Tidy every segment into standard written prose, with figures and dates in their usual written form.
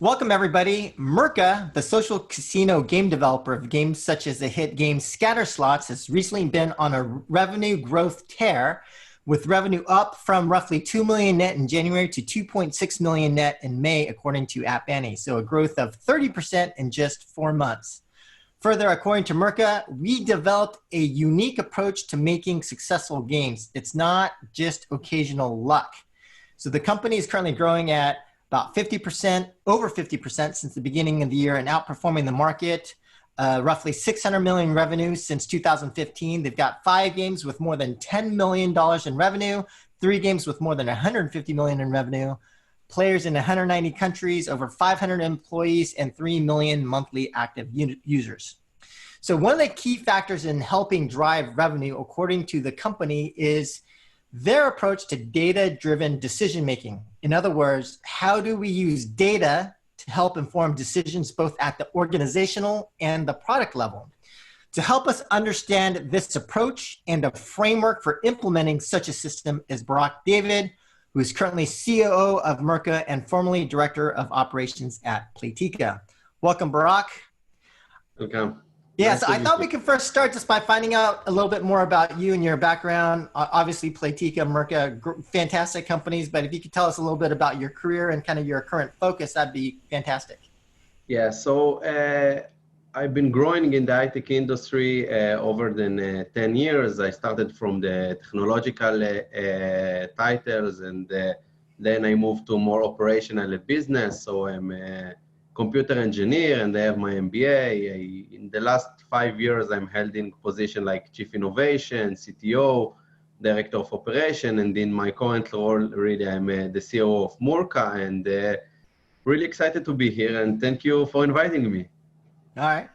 Welcome, everybody. Murka, the social casino game developer of games such as the hit game Scatter Slots, has recently been on a revenue growth tear, with revenue up from roughly 2 million net in January to 2.6 million net in May, according to AppAnnie. So a growth of 30% in just 4 months. Further, according to Murka, we developed a unique approach to making successful games. It's not just occasional luck. So the company is currently growing at about 50%, over 50% since the beginning of the year and outperforming the market. Roughly 600 million revenue since 2015. They've got 5 games with more than $10 million in revenue, 3 games with more than 150 million in revenue, players in 190 countries, over 500 employees, and 3 million monthly active users. So one of the key factors in helping drive revenue, according to the company, is their approach to data-driven decision-making. In other words, how do we use data to help inform decisions both at the organizational and the product level? To help us understand this approach and a framework for implementing such a system is Barak David, who is currently COO of Murka and formerly Director of Operations at Playtika. Welcome, Barak. Welcome. Yeah, so I thought we could first start just by finding out a little bit more about you and your background. Obviously, Playtika, Murka, fantastic companies, but if you could tell us a little bit about your career and kind of your current focus, that'd be fantastic. Yeah, so I've been growing in the high-tech industry over than 10 years. I started from the technological titles, and then I moved to more operational business. So I'm a computer engineer, and I have my MBA. In the last 5 years, I'm held in position like Chief Innovation, CTO, Director of Operation, and in my current role, really, I'm the CEO of Murka, and really excited to be here, and thank you for inviting me. All right,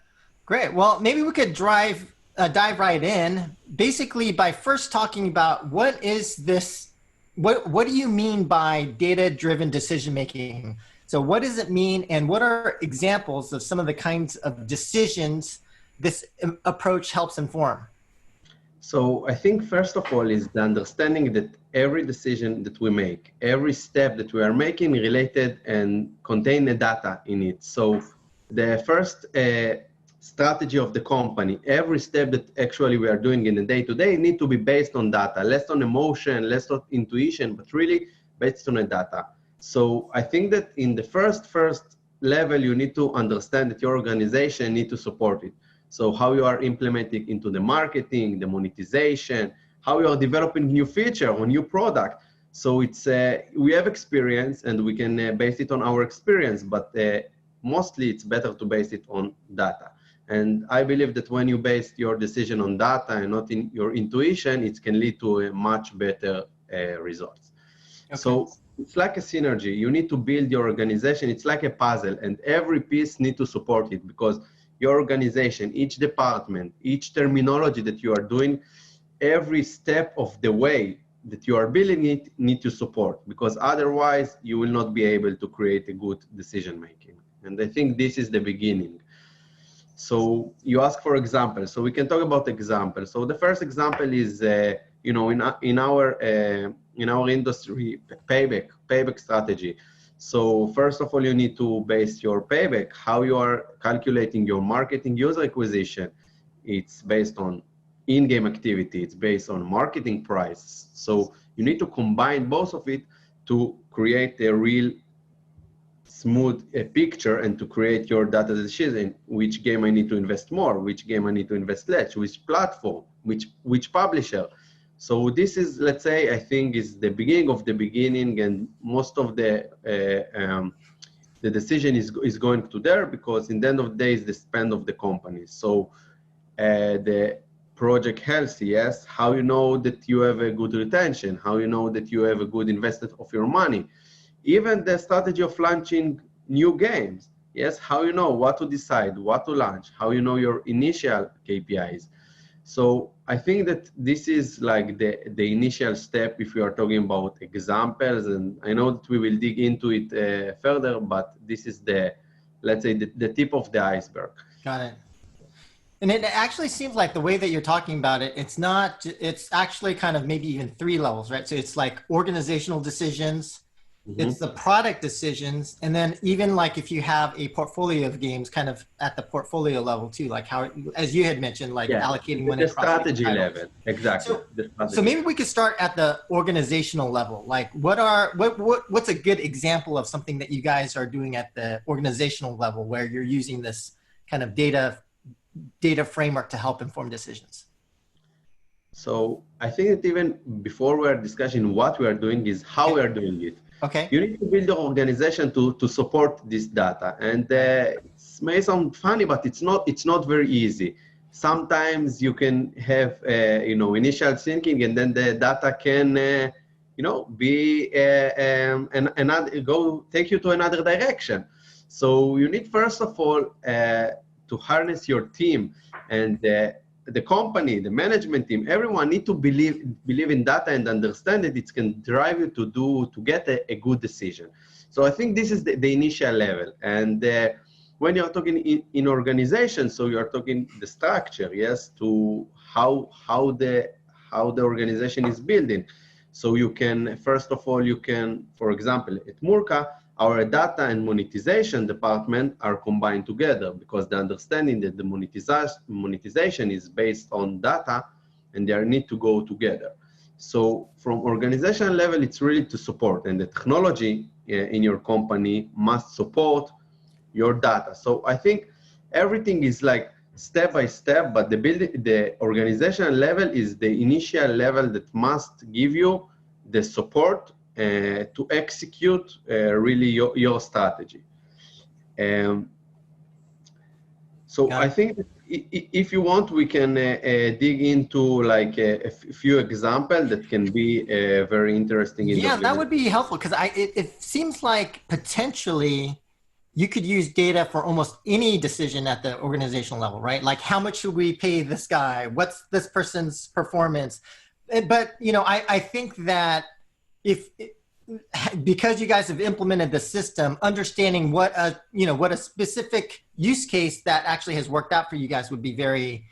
great. Well, maybe we could dive right in, basically by first talking about what is this, what do you mean by data-driven decision-making? So what does it mean, and what are examples of some of the kinds of decisions this approach helps inform? So I think first of all is the understanding that every decision that we make, every step that we are making related and contain the data in it. So the first strategy of the company, every step that actually we are doing in the day-to-day need to be based on data, less on emotion, less on intuition, but really based on the data. So I think that in the first level, you need to understand that your organization need to support it. So how you are implementing into the marketing, the monetization, how you are developing new feature or new product. So it's we have experience and we can base it on our experience, but mostly it's better to base it on data. And I believe that when you base your decision on data and not in your intuition, it can lead to a much better results. Okay. So it's like a synergy. You need to build your organization. It's like a puzzle, and every piece needs to support it, because your organization, each department, each terminology that you are doing, every step of the way that you are building it need to support, because otherwise you will not be able to create a good decision making. And I think this is the beginning. So you ask for examples. So we can talk about examples. So the first example is, in our industry, payback strategy. So first of all, you need to base your payback, how you are calculating your marketing user acquisition. It's based on in-game activity. It's based on marketing price. So you need to combine both of it to create a real smooth picture and to create your data decision. Which game I need to invest more, which game I need to invest less, which platform, which publisher. So this is, let's say, I think is the beginning of the beginning, and most of the decision is going to there, because in the end of the day is the spend of the company. So the project health, yes, how you know that you have a good retention, how you know that you have a good investment of your money, even the strategy of launching new games, yes, how you know what to decide, what to launch, how you know your initial KPIs. So I think that this is like the initial step if we are talking about examples, and I know that we will dig into it further, but this is let's say the tip of the iceberg. Got it. And it actually seems like the way that you're talking about it, it's actually kind of maybe even 3 levels, right? So it's like organizational decisions, it's the product decisions, and then even like if you have a portfolio of games, kind of at the portfolio level too, like how, as you had mentioned, like Yeah, allocating money the across different strategy titles. level, exactly. So, The so strategy maybe level. we could start at the organizational level. Like, what's a good example of something that you guys are doing at the organizational level where you're using this kind of data framework to help inform decisions? So I think that even before we are discussing what we are doing is how we Okay. are doing it. Okay. You need to build your organization to support this data. And it may sound funny, but it's not very easy. Sometimes you can have initial thinking, and then the data can be another go take you to another direction. So you need first of all to harness your team and the company, the management team, everyone need to believe in data and understand that it can drive you to get a good decision. So I think this is the initial level. And when you're talking in organization, so you're talking the structure, yes, to how the organization is building. So you can, first of all, for example, at Murka, our data and monetization department are combined together because the understanding that the monetization is based on data and they need to go together. So from organizational level, it's really to support, and the technology in your company must support your data. So I think everything is like step by step, but the organizational level is the initial level that must give you the support to execute really your strategy. So I think if you want, we can dig into like a few examples that can be very interesting. Yeah, that would be helpful because it seems like potentially you could use data for almost any decision at the organizational level, right? Like how much should we pay this guy? What's this person's performance? But I think that because you guys have implemented the system, understanding what a specific use case that actually has worked out for you guys would be very,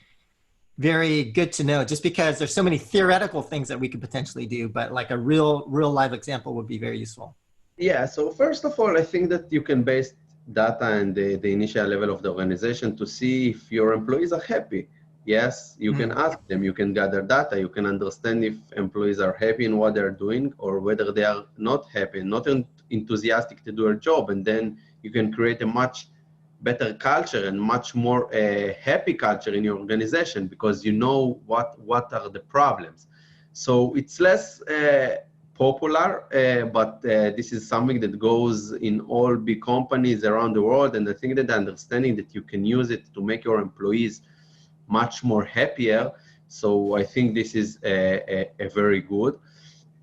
very good to know, just because there's so many theoretical things that we could potentially do, but like a real live example would be very useful. Yeah, so first of all, I think that you can base data and the initial level of the organization to see if your employees are happy. Yes, you can ask them, you can gather data, you can understand if employees are happy in what they're doing or whether they are not happy, not enthusiastic to do their job. And then you can create a much better culture and much more happy culture in your organization because you know what are the problems. So it's less popular, but this is something that goes in all big companies around the world. And I think that the understanding that you can use it to make your employees much more happier. So I think this is a very good.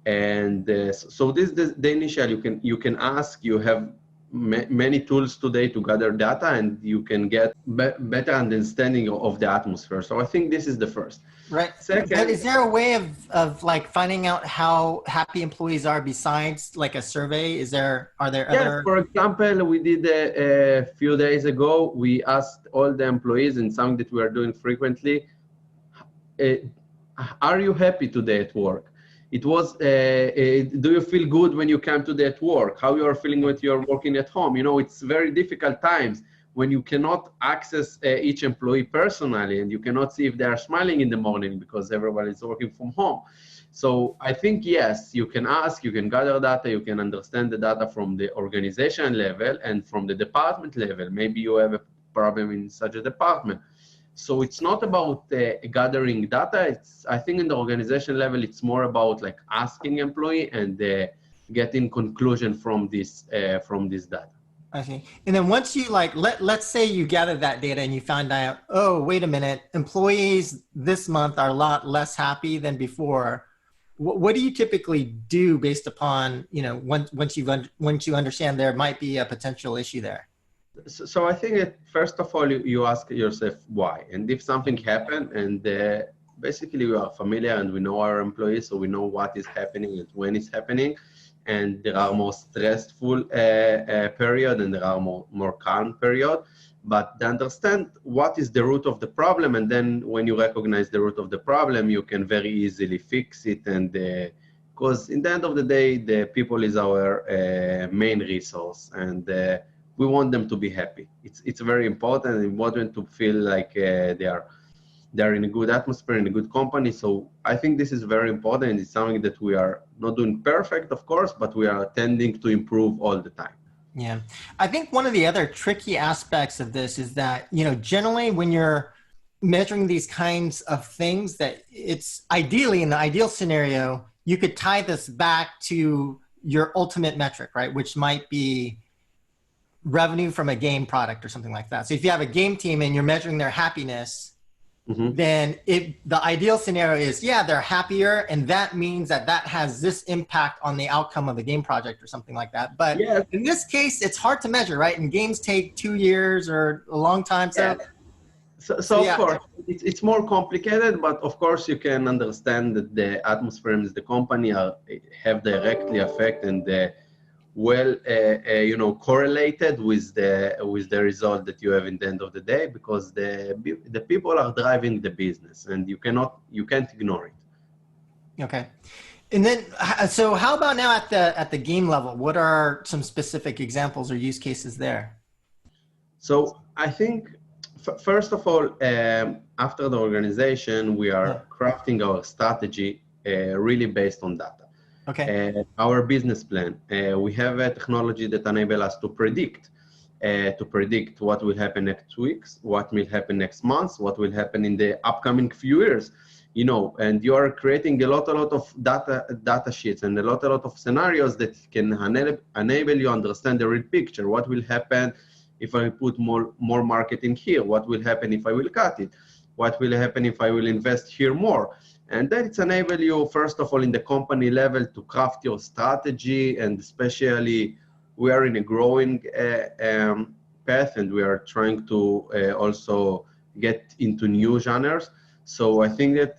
And so this is the initial. You can ask. You have many tools today to gather data, and you can get better understanding of the atmosphere. So I think this is the first. Right. Second, but is there a way of like finding out how happy employees are besides like a survey? Are there other? For example, we did a few days ago, we asked all the employees, and something that we are doing frequently, are you happy today at work? It was, do you feel good when you come today at work? How you are feeling when you're working at home? It's very difficult times when you cannot access each employee personally, and you cannot see if they are smiling in the morning because everyone is working from home. So I think, yes, you can ask, you can gather data, you can understand the data from the organization level and from the department level. Maybe you have a problem in such a department. So it's not about gathering data. I think in the organization level, it's more about like asking employee and getting conclusion from this data. I see. And then once you like, let's say you gather that data and you find out, oh, wait a minute, employees this month are a lot less happy than before. What do you typically do based upon, once you understand there might be a potential issue there? So I think that first of all, you ask yourself why, and if something happened, and basically we are familiar and we know our employees, so we know what is happening and when it's happening, and there are more stressful period and there are more calm period. But to understand what is the root of the problem, and then when you recognize the root of the problem, you can very easily fix it and because in the end of the day, the people is our main resource, and we want them to be happy. It's very important, and we want them to feel like they're in a good atmosphere, in a good company. So I think this is very important. It's something that we are not doing perfect, of course, but we are tending to improve all the time. Yeah. I think one of the other tricky aspects of this is that, generally when you're measuring these kinds of things, that it's ideally, in the ideal scenario, you could tie this back to your ultimate metric, right? Which might be revenue from a game product or something like that. So if you have a game team and you're measuring their happiness, then the ideal scenario is, they're happier, and that means that has this impact on the outcome of the game project or something like that. But in this case, it's hard to measure, right? And games take 2 years or a long time. So of course, it's more complicated, but of course you can understand that the atmosphere in the company have directly affect and correlated with the result that you have in the end of the day, because the people are driving the business, and you can't ignore it. Okay. And then, so how about now at the game level? What are some specific examples or use cases there? So I think, first of all, after the organization, we are crafting our strategy really based on data. Okay. Our business plan. We have a technology that enables us to predict what will happen next weeks, what will happen next month, what will happen in the upcoming few years. And you are creating a lot of data sheets and a lot of scenarios that can enable you understand the real picture. What will happen if I put more marketing here? What will happen if I will cut it? What will happen if I will invest here more? And then it's enable you, first of all, in the company level to craft your strategy, and especially we are in a growing path, and we are trying to also get into new genres. So I think that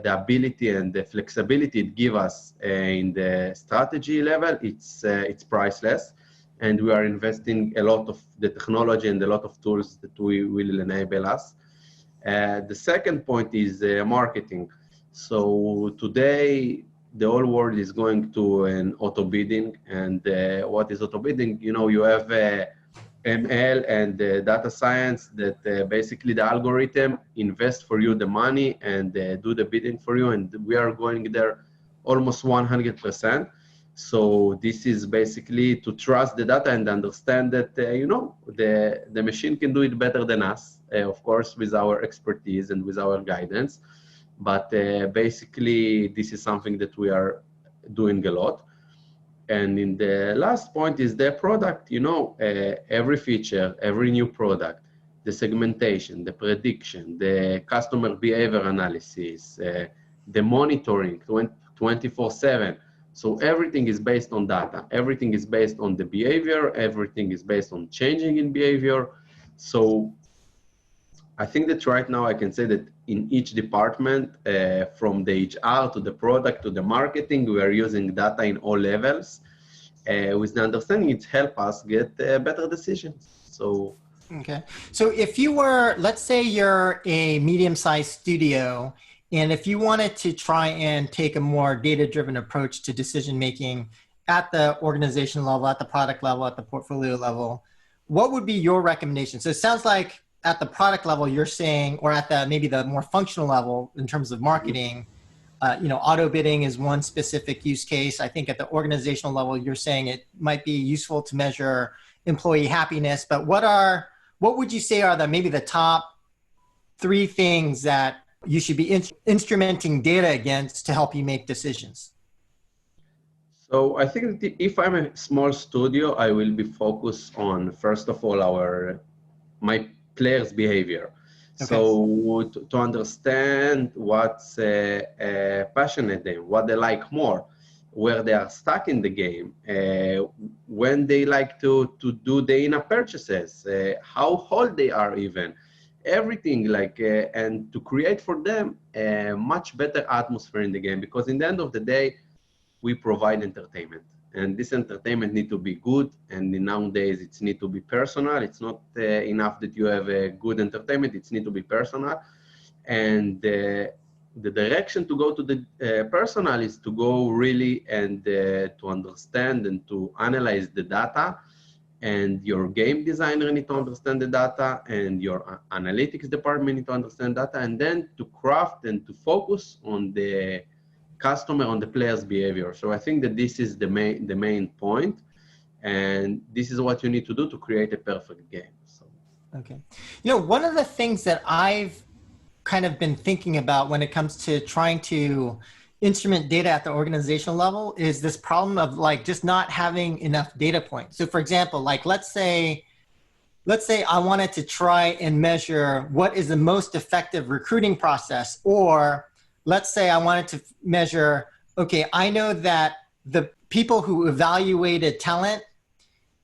the ability and the flexibility it gives us in the strategy level, it's priceless. And we are investing a lot of the technology and a lot of tools that will enable us. The second point is marketing. So today, the whole world is going to an auto bidding. And what is auto bidding? You have ML and data science that basically the algorithm invest for you the money and do the bidding for you. And we are going there almost 100%. So this is basically to trust the data and understand that, the machine can do it better than us, of course, with our expertise and with our guidance. But basically, this is something that we are doing a lot. And in the last point is the product, every feature, every new product, the segmentation, the prediction, the customer behavior analysis, the monitoring 24/7. So everything is based on data. Everything is based on the behavior. Everything is based on changing in behavior. So I think that right now I can say that in each department, from the HR to the product to the marketing, we are using data in all levels. With the understanding, it helps us get better decisions. So, okay. So if you were, let's say you're a medium-sized studio, and if you wanted to try and take a more data-driven approach to decision-making at the organization level, at the product level, at the portfolio level, what would be your recommendation? So it sounds like at the product level, you're saying, or at maybe the more functional level in terms of marketing, auto bidding is one specific use case. I think at the organizational level, you're saying it might be useful to measure employee happiness. But what would you say are maybe the top 3 things that you should be instrumenting data against to help you make decisions? So I think that if I'm a small studio, I will be focused on, first of all, my players' behavior. Okay. So to understand what's passionate them, what they like more, where they are stuck in the game, when they like to do the in-app purchases, how old they are even, everything and to create for them a much better atmosphere in the game, because in the end of the day, we provide entertainment. And this entertainment need to be good, and nowadays it need to be personal. It's not enough that you have a good entertainment, it need to be personal. And the direction to go to the personal is to go really and to understand and to analyze the data, and your game designer need to understand the data, and your analytics department need to understand data, and then to craft and to focus on the customer, on the player's behavior. So I think that this is the main point, and this is what you need to do to create a perfect game. So. Okay. You know, one of the things that I've kind of been thinking about when it comes to trying to instrument data at the organizational level is this problem of like just not having enough data points. So for example, like let's say I wanted to try and measure what is the most effective recruiting process, or let's say I wanted to measure, okay, I know that the people who evaluated talent,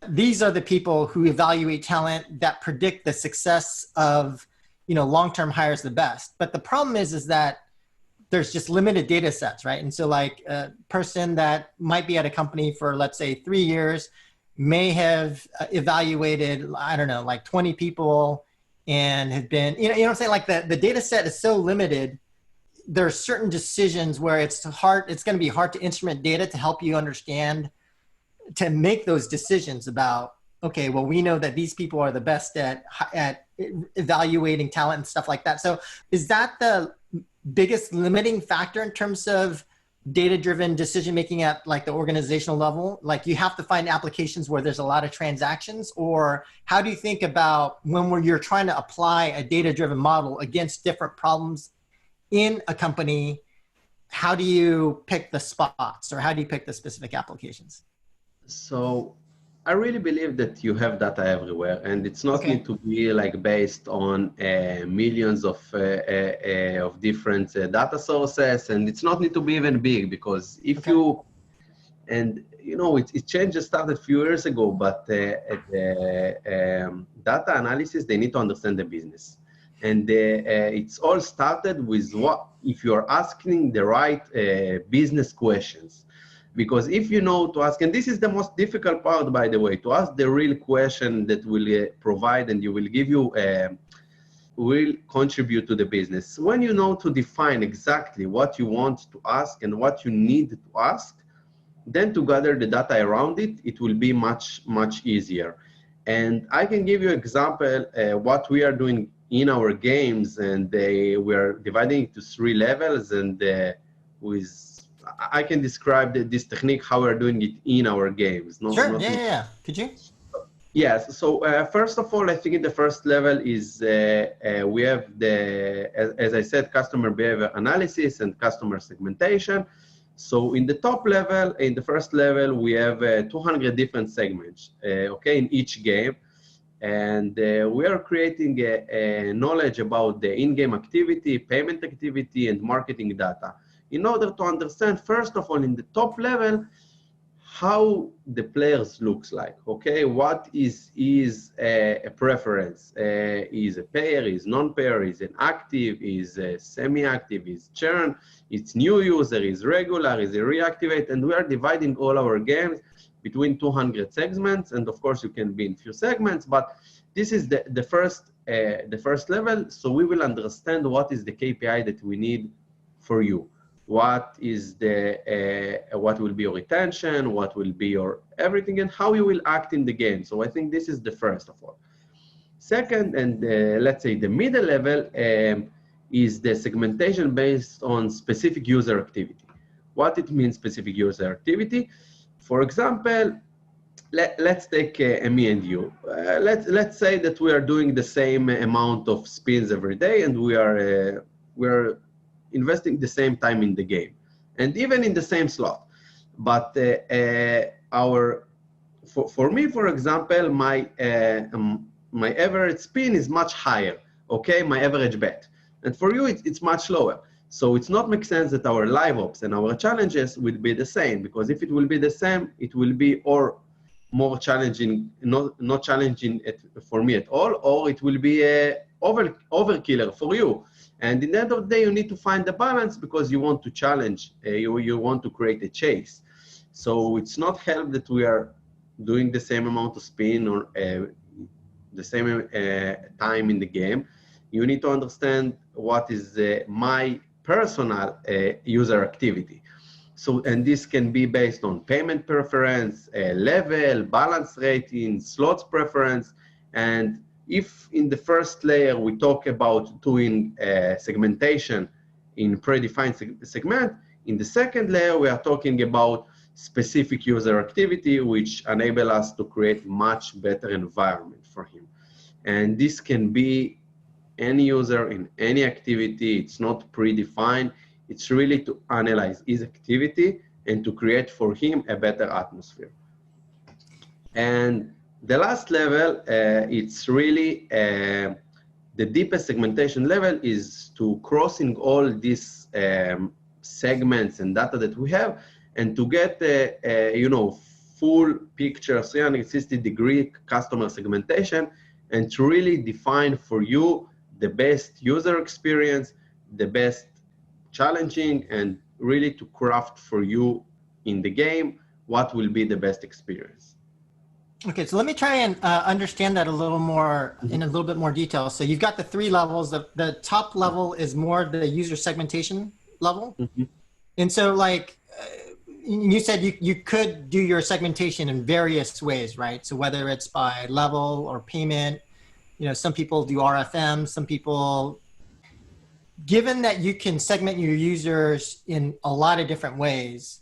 these are the people who evaluate talent that predict the success of, you know, long-term hires the best. But the problem is that there's just limited data sets, right? And so like a person that might be at a company for, let's say 3 years may have evaluated, I don't know, like 20 people and have been, you know what I'm saying? Like the data set is so limited. There are certain decisions where it's going to be hard to instrument data to help you understand, to make those decisions about, okay, well, we know that these people are the best at evaluating talent and stuff like that. So is that the biggest limiting factor in terms of data-driven decision-making at like the organizational level? Like you have to find applications where there's a lot of transactions, or how do you think about when you're trying to apply a data-driven model against different problems in a company? How do you pick the spots, or how do you pick the specific applications? So I really believe that you have data everywhere, and it's not need to be like based on millions of different data sources, and it's not need to be even big, because if you, and you know, it changed, started a few years ago, but data analysis, they need to understand the business. And it's all started with what, if you're asking the right business questions. Because if you know to ask, and this is the most difficult part, by the way, to ask the real question that will provide and you will give you, will contribute to the business. When you know to define exactly what you want to ask and what you need to ask, then to gather the data around it, it will be much, much easier. And I can give you an example, what we are doing in our games, and we are dividing it to 3 levels, and I can describe this technique, how we're doing it in our games. Sure, yeah. Could you? Yes, so first of all, I think in the first level is we have as I said, customer behavior analysis and customer segmentation. So in the top level, in the first level, we have 200 different segments, in each game. And we are creating a knowledge about the in-game activity, payment activity, and marketing data, in order to understand, first of all, in the top level, how the players looks like, what is a preference, is a payer, is non-payer, is an active, is a semi-active, is churn, it's new user, is regular, is a reactivate, and we are dividing all our games between 200 segments, and of course you can be in few segments, but this is the first level, so we will understand what is the KPI that we need for you. What is what will be your retention, what will be your everything, and how you will act in the game. So I think this is the first of all. Second, and let's say the middle level, is the segmentation based on specific user activity. What it means, specific user activity? For example, let's take me and you. Let's say that we are doing the same amount of spins every day, and we're investing the same time in the game, and even in the same slot. But for me, for example, my average spin is much higher, my average bet. And for you, it's much lower. So it's not make sense that our live ops and our challenges will be the same, because if it will be the same, it will be or more challenging, not challenging for me at all, or it will be a overkiller for you. And in the end of the day, you need to find the balance, because you want to challenge, you want to create a chase. So it's not help that we are doing the same amount of spin or the same time in the game. You need to understand what is my personal user activity. So, and this can be based on payment preference, level, balance rating, slots preference. And if in the first layer we talk about doing segmentation in predefined segment, in the second layer we are talking about specific user activity, which enable us to create much better environment for him. And this can be any user in any activity. It's not predefined. It's really to analyze his activity and to create for him a better atmosphere. And the last level, it's really the deepest segmentation level is to crossing all these segments and data that we have, and to get full picture, 360-degree customer segmentation, and to really define for you the best user experience, the best challenging, and really to craft for you in the game what will be the best experience. Okay, so let me try and understand that a little more in a little bit more detail. So you've got the three levels. The top level is more the user segmentation level. Mm-hmm. And so like you said, you could do your segmentation in various ways, right? So whether it's by level or payment, some people do RFM, some people, given that you can segment your users in a lot of different ways,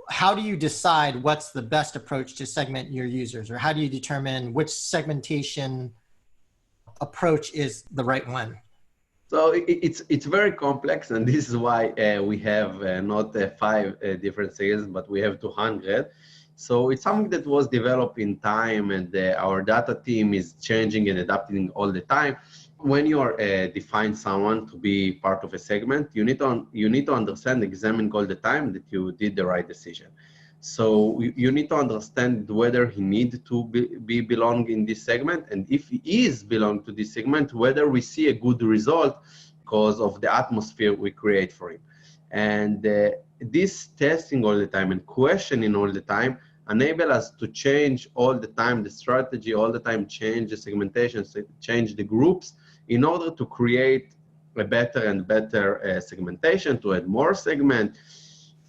how do you decide what's the best approach to segment your users? Or how do you determine which segmentation approach is the right one? So it's very complex, and this is why we have not 5 different segments, but we have 200. So it's something that was developed in time, and our data team is changing and adapting all the time. When you define someone to be part of a segment, you need to understand, examine all the time that you did the right decision. So you need to understand whether he needs to be belong in this segment, and if he is belong to this segment, whether we see a good result because of the atmosphere we create for him. And this testing all the time and questioning all the time enable us to change all the time the strategy, all the time change the segmentation, change the groups in order to create a better and better segmentation, to add more segment.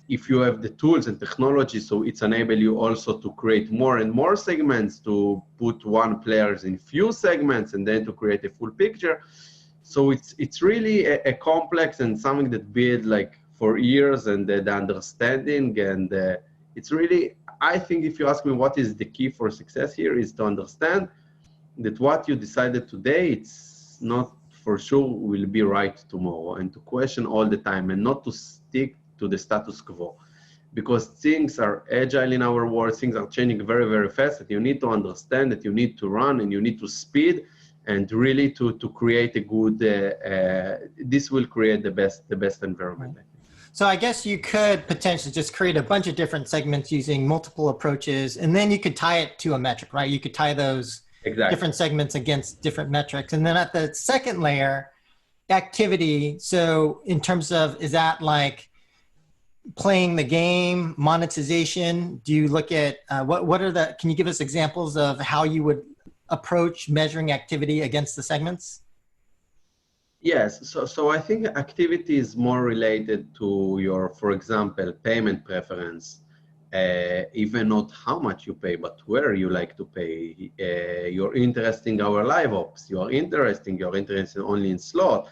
If you have the tools and technology, so it's enable you also to create more and more segments, to put one players in few segments, and then to create a full picture. So it's really a complex and something that built like for years, and the understanding, and it's really, I think if you ask me what is the key for success here, is to understand that what you decided today, it's not for sure will be right tomorrow, and to question all the time and not to stick to the status quo, because things are agile in our world, things are changing very, very fast, that you need to understand that you need to run and you need to speed, and really to create a good, this will create the best environment. So I guess you could potentially just create a bunch of different segments using multiple approaches, and then you could tie it to a metric, right? You could tie those different segments against different metrics. And then at the second layer, activity. So in terms of, is that like playing the game, monetization? Do you look at what are the, can you give us examples of how you would approach measuring activity against the segments? Yes, so I think activity is more related to your, for example, payment preference, even not how much you pay, but where you like to pay. You're interested in our live ops, you're interested only in slot.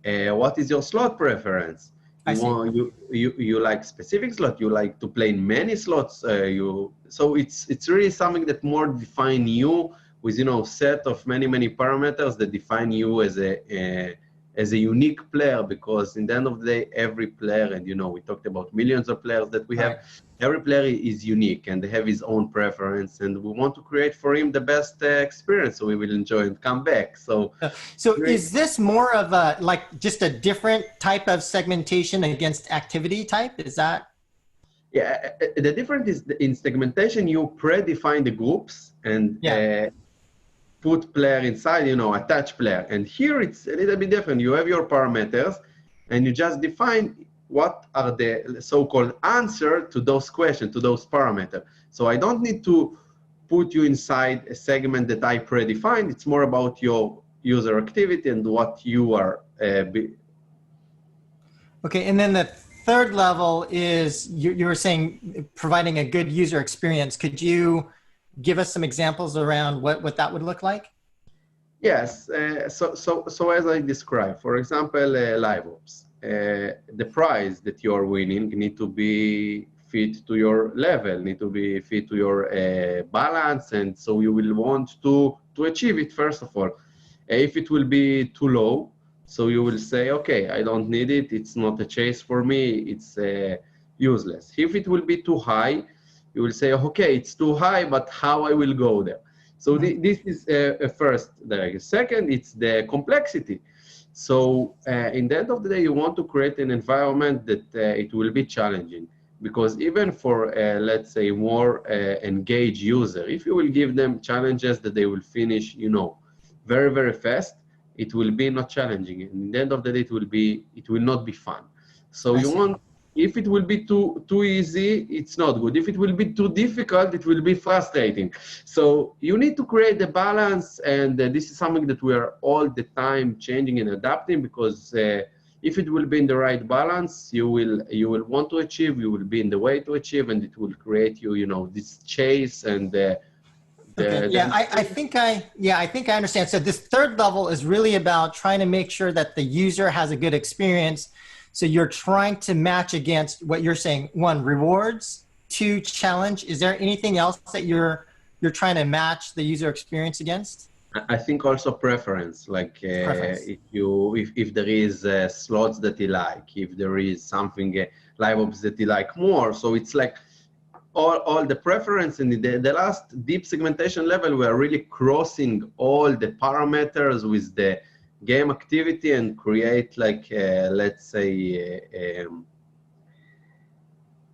What is your slot preference? You like specific slot, you like to play in many slots. So it's really something that more define you with, set of many parameters that define you as a unique player, because in the end of the day, every player, and we talked about millions of players that we have, every player is unique and they have his own preference, and we want to create for him the best experience, so we will enjoy and come back. So is this more of a, like just a different type of segmentation against activity type? Is that? Yeah, the difference is in segmentation, you predefine the groups and put player inside, attach player. And here it's a little bit different. You have your parameters and you just define what are the so-called answer to those questions, to those parameters. So I don't need to put you inside a segment that I predefined. It's more about your user activity and what you are Okay, and then the third level is you were saying providing a good user experience. Could you give us some examples around what that would look like? Yes, so as I described, for example, live ops, the prize that you are winning need to be fit to your level, need to be fit to your balance, and so you will want to achieve it first of all. If it will be too low, so you will say, okay, I don't need it, it's not a chase for me, it's useless. If it will be too high, you will say, okay, it's too high, but how I will go there? So this is a first direct. Second, it's the complexity. So in the end of the day, you want to create an environment that it will be challenging. Because even for, let's say, more engaged user, if you will give them challenges that they will finish, very, very fast, it will be not challenging. And in the end of the day, it will not be fun. So I you see. want, if it will be too easy, it's not good. If it will be too difficult, it will be frustrating. So you need to create the balance, and this is something that we are all the time changing and adapting, because if it will be in the right balance, you will want to achieve, you will be in the way to achieve, and it will create this chase and Okay. Yeah, I think I understand. So this third level is really about trying to make sure that the user has a good experience. So you're trying to match against what you're saying. One, rewards. Two, challenge. Is there anything else that you're trying to match the user experience against? I think also preference, like Preference. if there is slots that you like, if there is something live ops that you like more. So it's like all the preference, and the last deep segmentation level, we are really crossing all the parameters with the game activity and create like let's say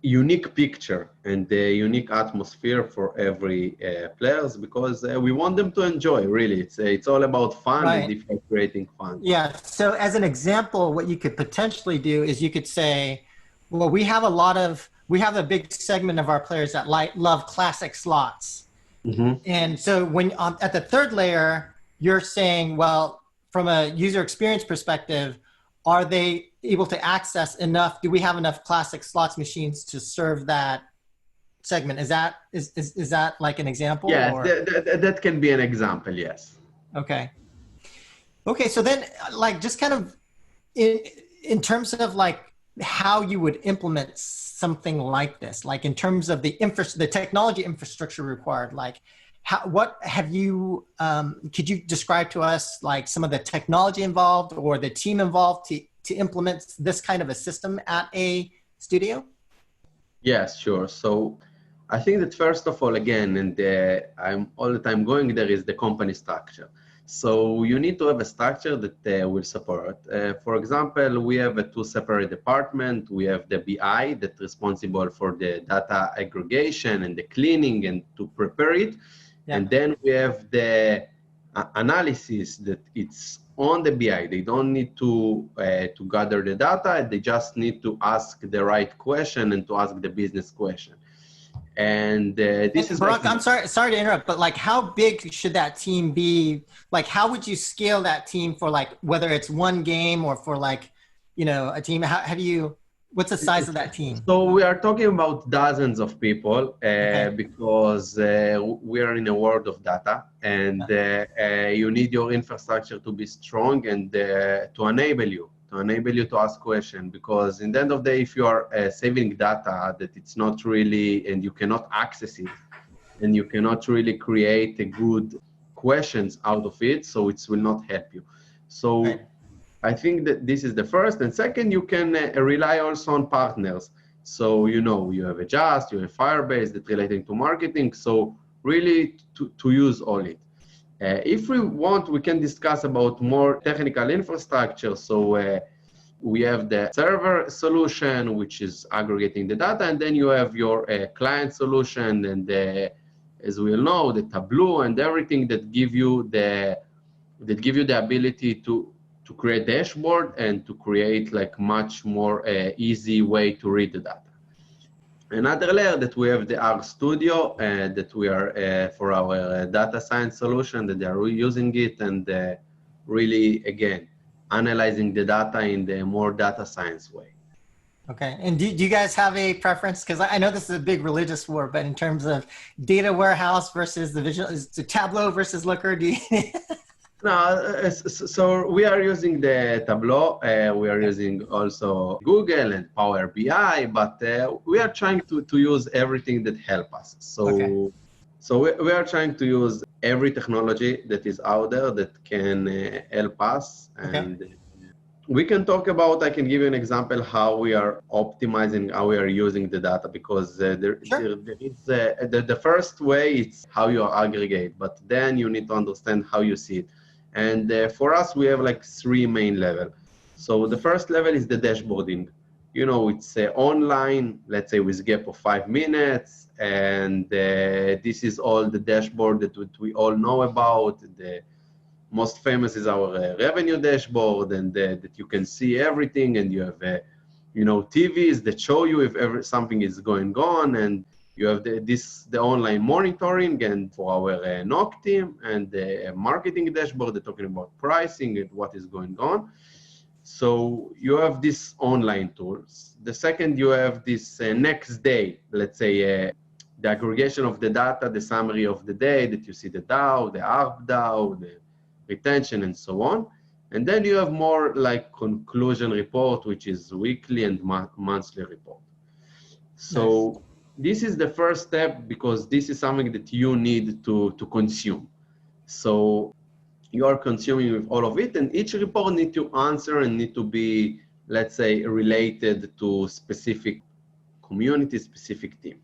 unique picture and the unique atmosphere for every players, because we want them to enjoy. Really, it's all about fun, and Right. if you're creating fun. Yeah. So as an example, what you could potentially do is you could say, well, we have a big segment of our players that love classic slots. Mm-hmm. And so when at the third layer, you're saying, well, from a user experience perspective, are they able to access enough? Do we have enough classic slots machines to serve that segment? Is that like an example Yes, or? that can be an example. Yes. Okay. Okay. So then like just kind of in, in terms of like how you would implement something like this, like in terms of the technology infrastructure required, like what have you, could you describe to us like some of the technology involved or the team involved to implement this kind of a system at a studio? Yes, sure. So I think that first of all, again, and I'm all the time going there, is the company structure. So you need to have a structure that will support. For example, we have two separate departments. We have the BI that's responsible for the data aggregation and the cleaning and to prepare it. Yeah. And then we have the analysis that it's on the BI. They don't need to gather the data. They just need to ask the right question and to ask the business question. And this is Barak, like, I'm sorry to interrupt, but like how big should that team be? Like how would you scale that team for like whether it's one game or for like, a team? How do you, what's the size of that team? so we are talking about dozens of people Okay. because we are in a world of data, and you need your infrastructure to be strong and to enable you to ask questions, because in the end of the day, if you are saving data that it's not really, and you cannot access it, and you cannot really create a good questions out of it, so it will not help you. Right. So I think that this is the first. And second, you can rely also on partners. So, you have Adjust, you have Firebase that relating to marketing. So really to use all it. If we want, we can discuss about more technical infrastructure. So we have the server solution, which is aggregating the data, and then you have your client solution, and as we all know, the Tableau and everything that give you the ability to create dashboard and to create like much more easy way to read the data. Another layer that we have the R Studio that we are for our data science solution, that they are using it, and really again analyzing the data in the more data science way. Okay. And do you guys have a preference? Because I know this is a big religious war, but in terms of data warehouse versus the visual, is it Tableau versus Looker? Do you? No, so we are using the Tableau. We are using also Google and Power BI, but we are trying to use everything that help us. Okay. So we are trying to use every technology that is out there that can help us. Okay. And we can talk about, I can give you an example how we are optimizing, how we are using the data, because Sure. there is, the first way it's how you aggregate, but then you need to understand how you see it. And for us, we have like three main levels. So the first level is the dashboarding. You know, it's online, let's say with gap of 5 minutes, and this is all the dashboard that we all know about. The most famous is our revenue dashboard, and that you can see everything, and you have TVs that show you if something is going on, and you have the online monitoring, and for our NOC team, and the marketing dashboard, they're talking about pricing and what is going on. So you have these online tools. The second, you have this next day, let's say the aggregation of the data, the summary of the day, that you see the DAO, the ARPDAO, the retention, and so on. And then you have more like conclusion report, which is weekly and monthly report. So this is the first step, because this is something that you need to consume. So you are consuming with all of it, and each report need to answer and need to be, let's say, related to specific community, specific team.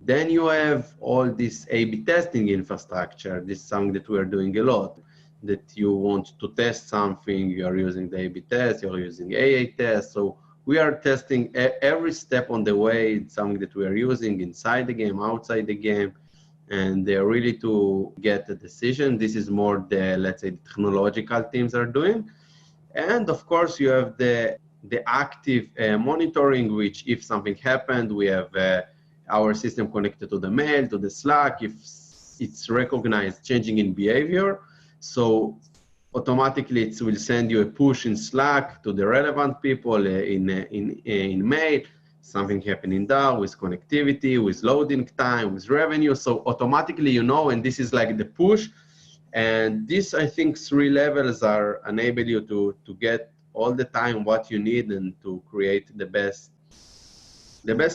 Then you have all this A/B testing infrastructure. This is something that we are doing a lot. That you want to test something, you are using the A/B test, you're using AA test. So we are testing every step on the way. It's something that we are using inside the game, outside the game, and they're really to get a decision. This is more the, let's say, the technological teams are doing. And of course, you have the active monitoring, which if something happened, we have our system connected to the mail, to the Slack, if it's recognized changing in behavior. So automatically it will send you a push in Slack to the relevant people in mail. Something happening there with connectivity, with loading time, with revenue. So automatically you know, and this is like the push. And this, I think, three levels are enable you to get all the time what you need and to create the best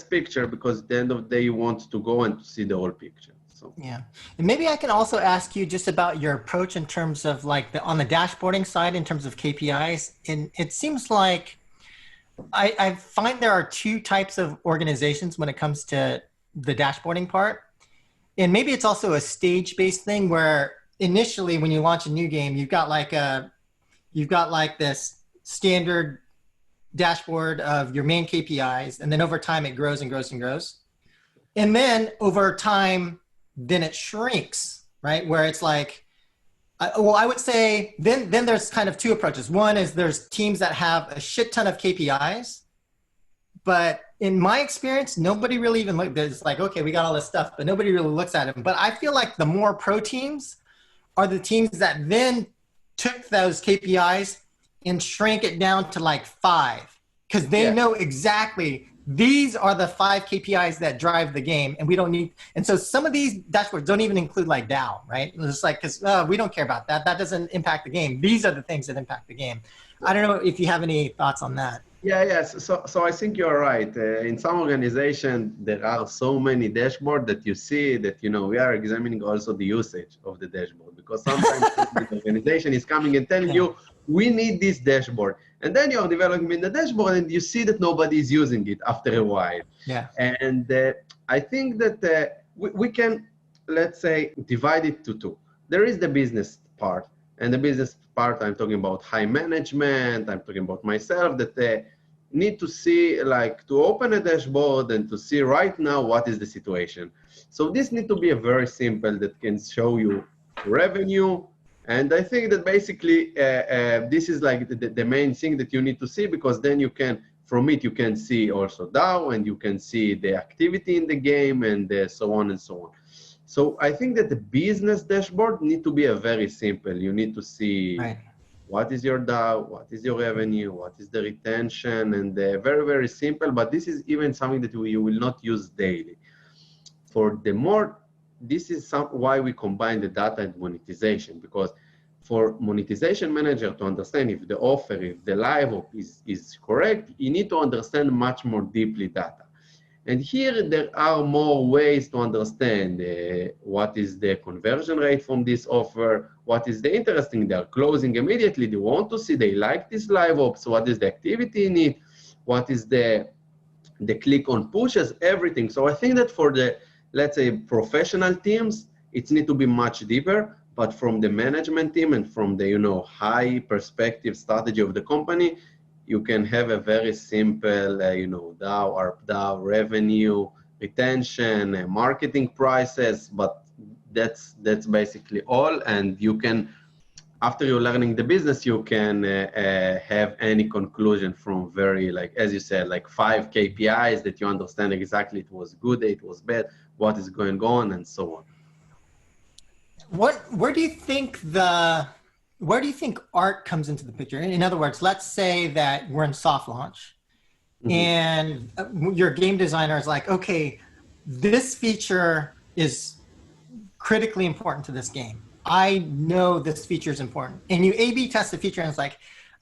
picture, because at the end of the day, you want to go and to see the whole picture. So Yeah. And maybe I can also ask you just about your approach in terms of like on the dashboarding side, in terms of KPIs. And it seems like I find there are two types of organizations when it comes to the dashboarding part. And maybe it's also a stage-based thing where initially when you launch a new game, you've got like this standard dashboard of your main KPIs. And then over time it grows and grows and grows. And then over time, then it shrinks, right? Where it's like, I would say then there's kind of two approaches. One is there's teams that have a shit ton of KPIs, but in my experience, nobody really even looks. It's like, okay, we got all this stuff, but nobody really looks at them. But I feel like the more pro teams are the teams that then took those KPIs and shrank it down to like 5, because they know exactly these are the 5 KPIs that drive the game, and we don't need. And so some of these dashboards don't even include like DAO, right? It's like, because we don't care about that. That doesn't impact the game. These are the things that impact the game. I don't know if you have any thoughts on that. yes. So I think you're right. In some organization, there are so many dashboards that you see that, we are examining also the usage of the dashboard, because sometimes the organization is coming and telling you, we need this dashboard. And then you're developing in the dashboard and you see that nobody is using it after a while. Yeah. And I think that we can, let's say, divide it to 2. There is the business part. And the business part, I'm talking about high management, I'm talking about myself, that need to see, like, to open a dashboard and to see right now what is the situation. So this need to be a very simple that can show you revenue. And I think that basically this is like the main thing that you need to see, because then you can, from it, you can see also DAO, and you can see the activity in the game, and so on and so on. So I think that the business dashboard need to be a very simple. You need to see what is your DAO, what is your revenue, what is the retention, and very, very simple, but this is even something that you will not use daily. For the more, this is why we combine the data and monetization, because for monetization manager to understand if the offer, if the live op is correct, you need to understand much more deeply data. And here there are more ways to understand what is the conversion rate from this offer, what is the interesting, they're closing immediately, they want to see, they like this live ops, what is the activity in it, what is the click on pushes, everything. So I think that for the, let's say, professional teams, it needs to be much deeper, but from the management team and from the, high perspective strategy of the company, you can have a very simple, DAO, ARPDAO, revenue, retention, marketing prices, but that's basically all. And you can, after you're learning the business, you can have any conclusion from very, like, as you said, like 5 KPIs that you understand exactly it was good, it was bad, what is going on, and so on. Where do you think art comes into the picture? In other words, let's say that we're in soft launch, and your game designer is like, okay, this feature is critically important to this game. I know this feature is important. And you A/B test the feature, and it's like,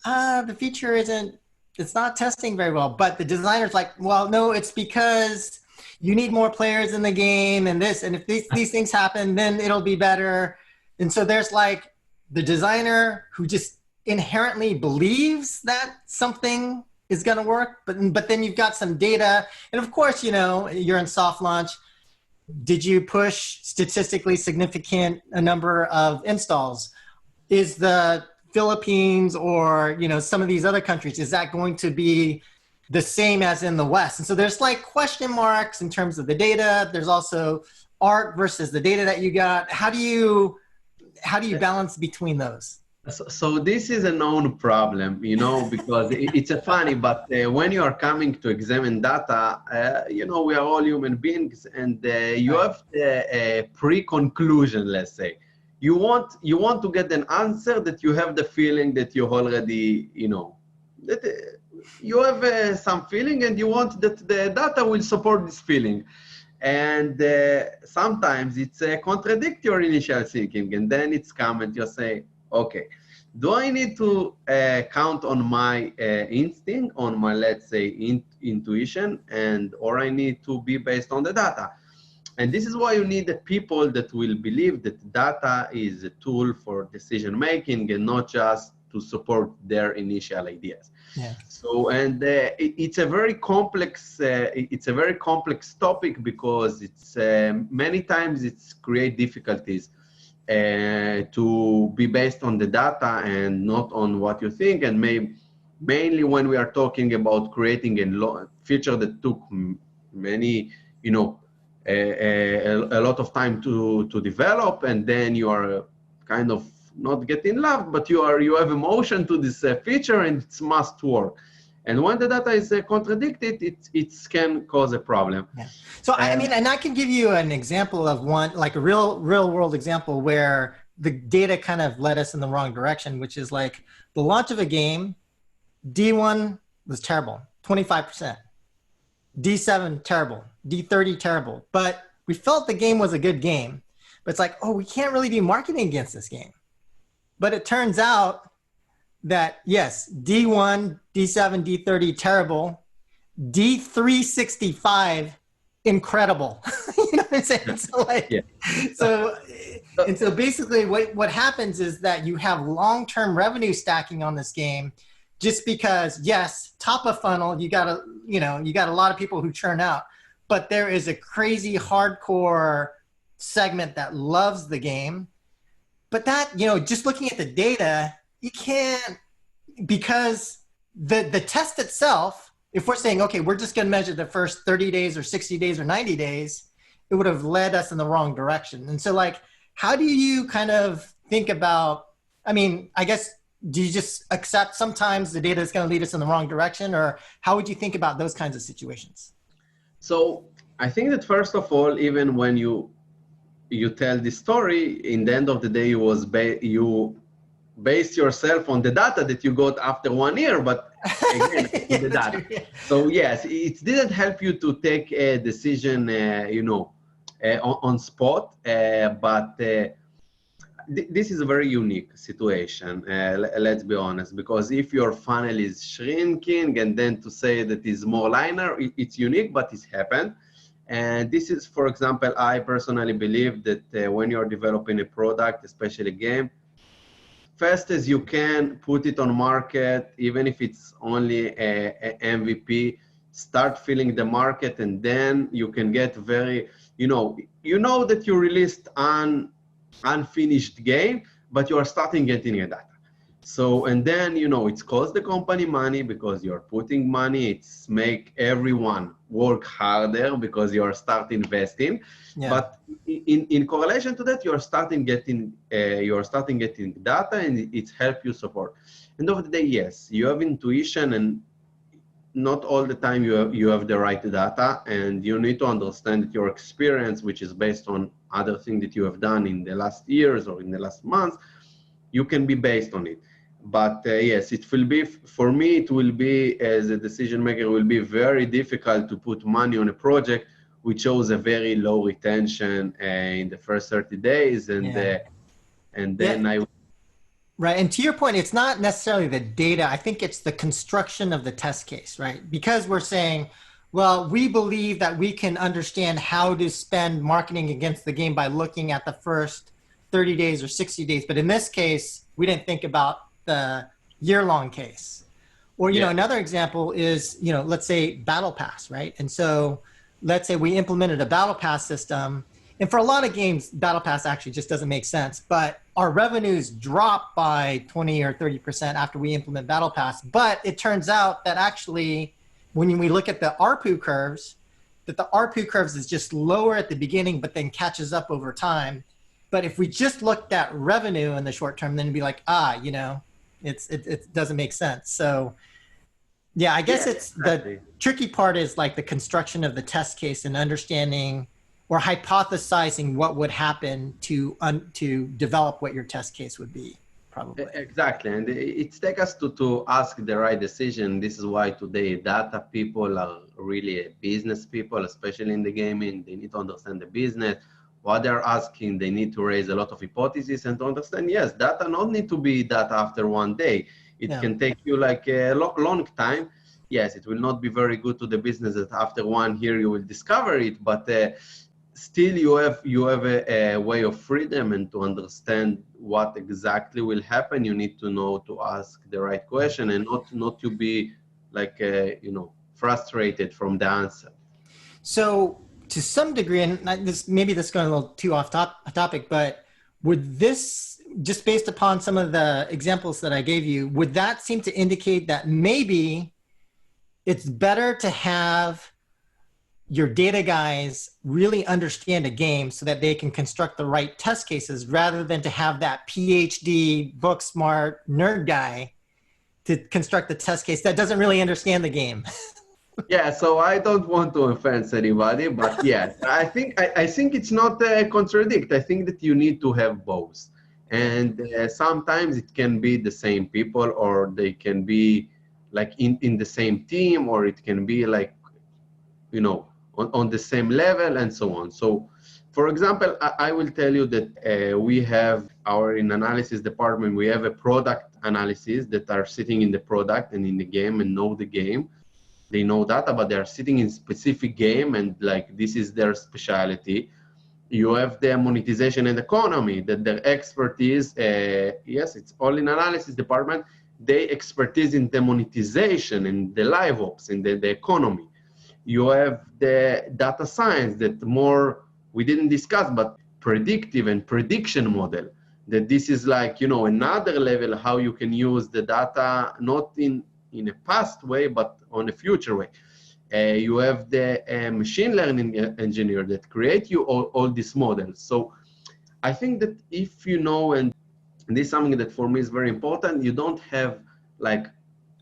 the feature it's not testing very well. But the designer's like, well, no, it's because you need more players in the game and this, and if these things happen, then it'll be better. And so there's like the designer who just inherently believes that something is going to work, but then you've got some data. And of course, you're in soft launch. Did you push statistically significant a number of installs? Is the Philippines or, some of these other countries, is that going to be the same as in the West? And so there's like question marks in terms of the data. There's also art versus the data that you got. How do you balance between those? So this is a known problem, because it's a funny, but when you are coming to examine data, we are all human beings, and you have a pre-conclusion, let's say. You want to get an answer that you have the feeling that you already, that you have some feeling, and you want that the data will support this feeling. And sometimes it's contradict your initial thinking, and then it's come and you say, okay, do I need to count on my instinct, on my, let's say, intuition, or I need to be based on the data? And this is why you need the people that will believe that data is a tool for decision making and not just to support their initial ideas. Yeah. So, and it's a very complex topic, because it's many times it's create difficulties to be based on the data and not on what you think. And mainly when we are talking about creating a feature that took many, a lot of time to develop, and then you are kind of not getting loved, but you have emotion to this feature, and it must work. And when the data is contradicted, it can cause a problem. Yeah. So and I can give you an example of one, like a real world example where the data kind of led us in the wrong direction, which is like the launch of a game. D1 was terrible, 25%. D7 terrible, D30 terrible. But we felt the game was a good game. But it's like, oh, we can't really do marketing against this game. But it turns out that, yes, D1, D7, D30, terrible. D365, incredible. You know what I'm saying? So, like, yeah. So basically what happens is that you have long-term revenue stacking on this game, just because, yes, top of funnel, you got a lot of people who churn out, but there is a crazy hardcore segment that loves the game. But that, just looking at the data, you can't, because the test itself, if we're saying, okay, we're just going to measure the first 30 days or 60 days or 90 days, it would have led us in the wrong direction. And so, like, how do you kind of think about, I guess, do you just accept sometimes the data is going to lead us in the wrong direction, or how would you think about those kinds of situations? So I think that first of all, even when you tell this story, in the end of the day, base yourself on the data that you got after 1 year, but again, Yeah, the data. true, yeah. So yes, it didn't help you to take a decision, on spot, but this is a very unique situation, let's be honest, because if your funnel is shrinking and then to say that it's more linear, it's unique, but it's happened. And this is, for example, I personally believe that when you're developing a product, especially a game, fast as you can, put it on market, even if it's only a MVP, start filling the market, and then you can get very, that you released an unfinished game, but you are starting getting a data. So, and then, it's cost the company money because you're putting money, it's make everyone work harder because you are start investing. Yeah. But in correlation to that, you're starting getting data, and it's help you support. End of the day, yes, you have intuition, and not all the time you have the right data, and you need to understand that your experience, which is based on other things that you have done in the last years or in the last months, you can be based on it. But yes, it will be, for me, it will be, as a decision maker, will be very difficult to put money on a project which shows a very low retention in the first 30 days, and then Yeah. Right. And to your point, it's not necessarily the data. I think it's the construction of the test case, right? Because we're saying, well, we believe that we can understand how to spend marketing against the game by looking at the first 30 days or 60 days. But in this case, we didn't think about the year-long case. Or, another example is, let's say Battle Pass, right? And so let's say we implemented a Battle Pass system. And for a lot of games, Battle Pass actually just doesn't make sense. But our revenues drop by 20 or 30% after we implement Battle Pass. But it turns out that actually, when we look at the ARPU curves, that the ARPU curves is just lower at the beginning, but then catches up over time. But if we just looked at revenue in the short term, then it'd be like, it doesn't make sense. So yeah, I guess it's the tricky part is like the construction of the test case and understanding or hypothesizing what would happen to develop what your test case would be, probably. Exactly, and it takes us to ask the right decision. This is why today data people are really business people, especially in the gaming. They need to understand the business. What they're asking, they need to raise a lot of hypotheses and to understand, yes, data not need to be data after 1 day. It can take you like a long time. Yes, it will not be very good to the business that after 1 year you will discover it, but still you have a way of freedom, and to understand what exactly will happen, you need to know to ask the right question and not to be like, frustrated from the answer. So to some degree, and maybe this is going a little too off topic, but would this, just based upon some of the examples that I gave you, would that seem to indicate that maybe it's better to have your data guys really understand a game so that they can construct the right test cases rather than to have that PhD, book smart nerd guy to construct the test case that doesn't really understand the game? Yeah, so I don't want to offend anybody, but yes, I think it's not a contradict. I think that you need to have both, and sometimes it can be the same people, or they can be like in the same team, or it can be like, on the same level, and so on. So, for example, I will tell you that we have in analysis department, we have a product analysis that are sitting in the product and in the game and know the game. They know data, but they are sitting in specific game, and like this is their specialty. You have the monetization and economy that their expertise. Yes, it's all in analysis department. They expertise in the monetization and the live ops and the economy. You have the data science that more we didn't discuss, but predictive and prediction model. That this is like, another level how you can use the data not in a past way, but on a future way. You have the machine learning engineer that create you all these models. So I think that if and this is something that for me is very important, you don't have like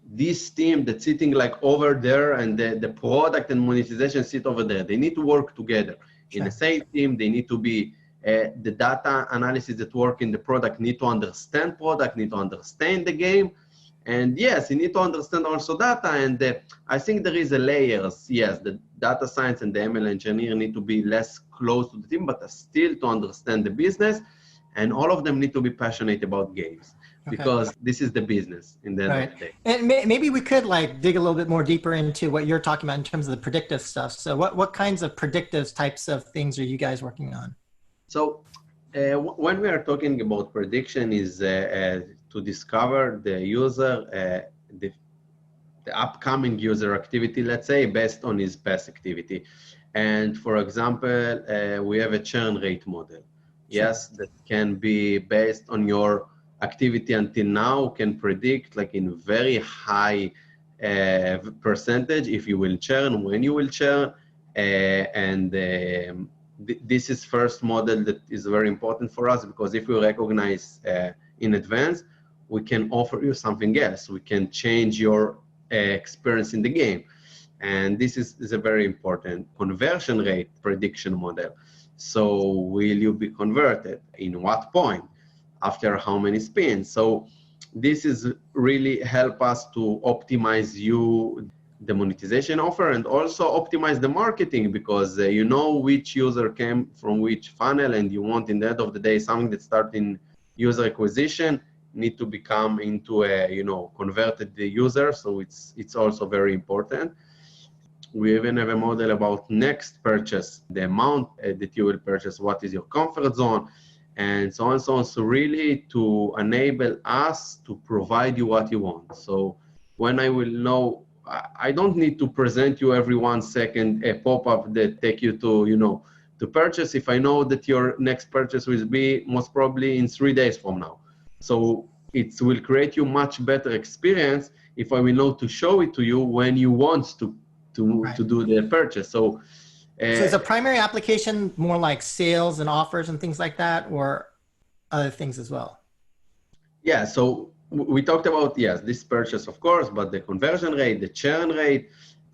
this team that's sitting like over there and the product and monetization sit over there. They need to work together. Sure. In the same team, they need to be The data analysis that work in the product need to understand product, need to understand the game. And yes, you need to understand also data. And I think there is a layers. Yes, the data science and the ML engineer need to be less close to the team, but still to understand the business. And all of them need to be passionate about games because this is the business in the end of the day. And maybe we could like dig a little bit more deeper into what you're talking about in terms of the predictive stuff. So what kinds of predictive types of things are you guys working on? So when we are talking about prediction is to discover the user, the upcoming user activity, let's say, based on his past activity. And for example, we have a churn rate model. Yes, that can be based on your activity until now, can predict like in very high percentage if you will churn, when you will churn. This is first model that is very important for us because if we recognize in advance, we can offer you something else. We can change your experience in the game. And this is a very important conversion rate prediction model. So will you be converted? In what point? After how many spins? So this is really help us to optimize you the monetization offer and also optimize the marketing because you know which user came from which funnel and you want in the end of the day something that starts in user acquisition need to become into a converted user. So it's also very important. We even have a model about next purchase, the amount that you will purchase, what is your comfort zone, and so on and so on. So really to enable us to provide you what you want. So when I will know, I don't need to present you every 1 second a pop-up that take you to, to purchase if I know that your next purchase will be most probably in 3 days from now. So it will create you much better experience if I will know to show it to you when you want to do the purchase. So is a primary application more like sales and offers and things like that, or other things as well? Yeah, so we talked about, yes, this purchase, of course, but the conversion rate, the churn rate,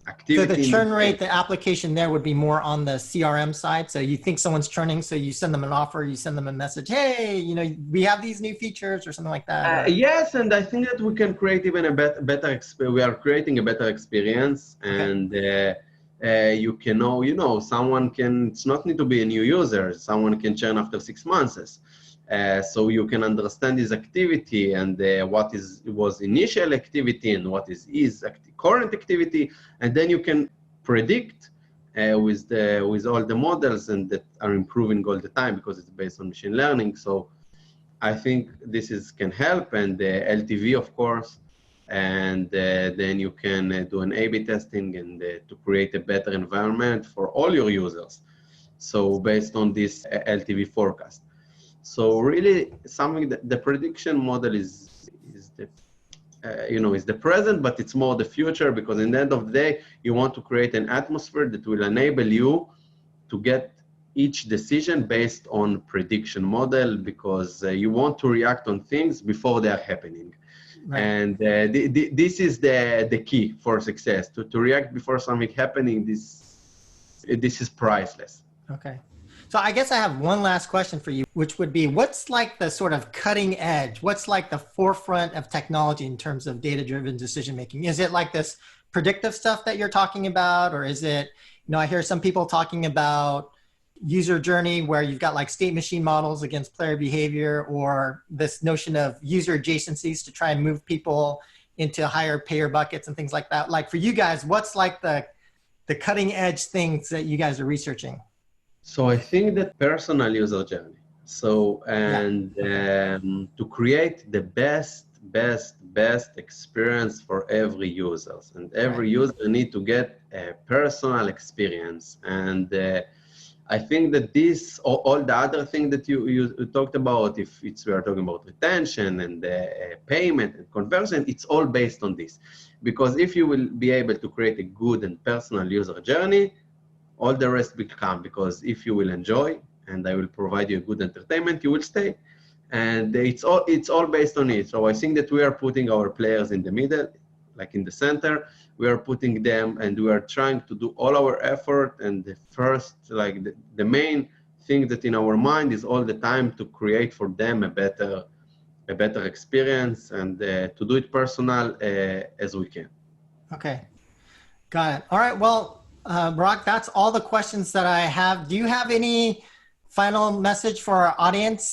activity. So the churn rate, the application there would be more on the CRM side. So you think someone's churning, so you send them an offer, you send them a message, hey, we have these new features or something like that. Yes, and I think that we can create even a better experience. We are creating a better experience, and you can know, someone can, it's not need to be a new user. Someone can churn after 6 months. So you can understand his activity and what was initial activity and what is current activity, and then you can predict with all the models and that are improving all the time because it's based on machine learning. So I think this can help, and the LTV, of course, and then you can do an A/B testing and to create a better environment for all your users. So based on this LTV forecast. So really, something that the prediction model is the present, but it's more the future because in the end of the day, you want to create an atmosphere that will enable you to get each decision based on prediction model because you want to react on things before they are happening. Right. And this is the key for success, to react before something happening. This is priceless. Okay. So I guess I have one last question for you, which would be, what's like the sort of cutting edge? What's like the forefront of technology in terms of data-driven decision-making? Is it like this predictive stuff that you're talking about? Or is it, I hear some people talking about user journey where you've got like state machine models against player behavior, or this notion of user adjacencies to try and move people into higher payer buckets and things like that. Like for you guys, what's like the cutting edge things that you guys are researching? So I think that personal user journey. So, to create the best experience for every user. And every user need to get a personal experience. And I think that this, all the other things that you talked about, if we are talking about retention and payment and conversion, it's all based on this. Because if you will be able to create a good and personal user journey, all the rest will come, because if you will enjoy and I will provide you a good entertainment, you will stay. And it's all based on it. So I think that we are putting our players in the middle, like in the center. We are putting them and we are trying to do all our effort. And the first, like the main thing that in our mind is all the time to create for them a better experience and to do it personal as we can. Okay, got it. All right, well, Barak, that's all the questions that I have. Do you have any final message for our audience?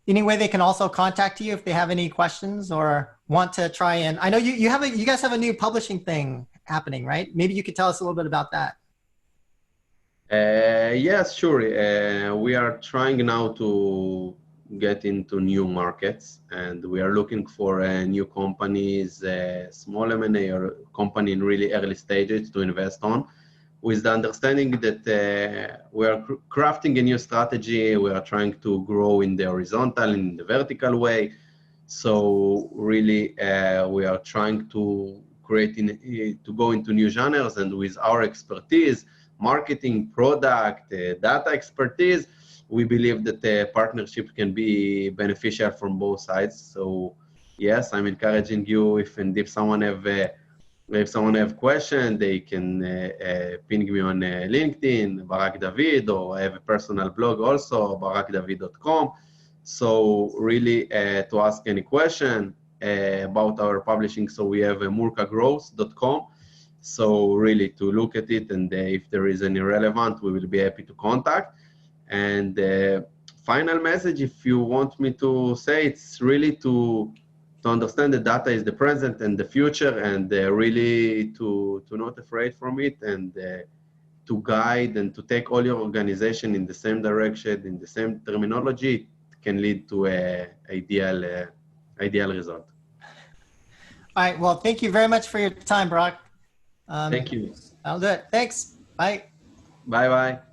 Any way they can also contact you if they have any questions or want to try and, I know you guys have a new publishing thing happening, right? Maybe you could tell us a little bit about that. Yes, sure. We are trying now to get into new markets, and we are looking for new companies, small M&A or company in really early stages to invest on, with the understanding that we are crafting a new strategy. We are trying to grow in the horizontal, in the vertical way. So really, we are trying to to go into new genres, and with our expertise, marketing, product, data expertise, we believe that the partnership can be beneficial from both sides. So yes, I'm encouraging you, if someone have question, they can ping me on LinkedIn, Barak David, or I have a personal blog also, barakdavid.com. So really to ask any question about our publishing, so we have murkagrowth.com. So really to look at it, and if there is any relevant, we will be happy to contact. And final message, if you want me to say, it's really to understand that data is the present and the future, and really to not afraid from it, and to guide and to take all your organization in the same direction, in the same terminology, it can lead to a ideal result. All right, well, thank you very much for your time, Barak. Thank you. I'll do it. Thanks. Bye. Bye-bye.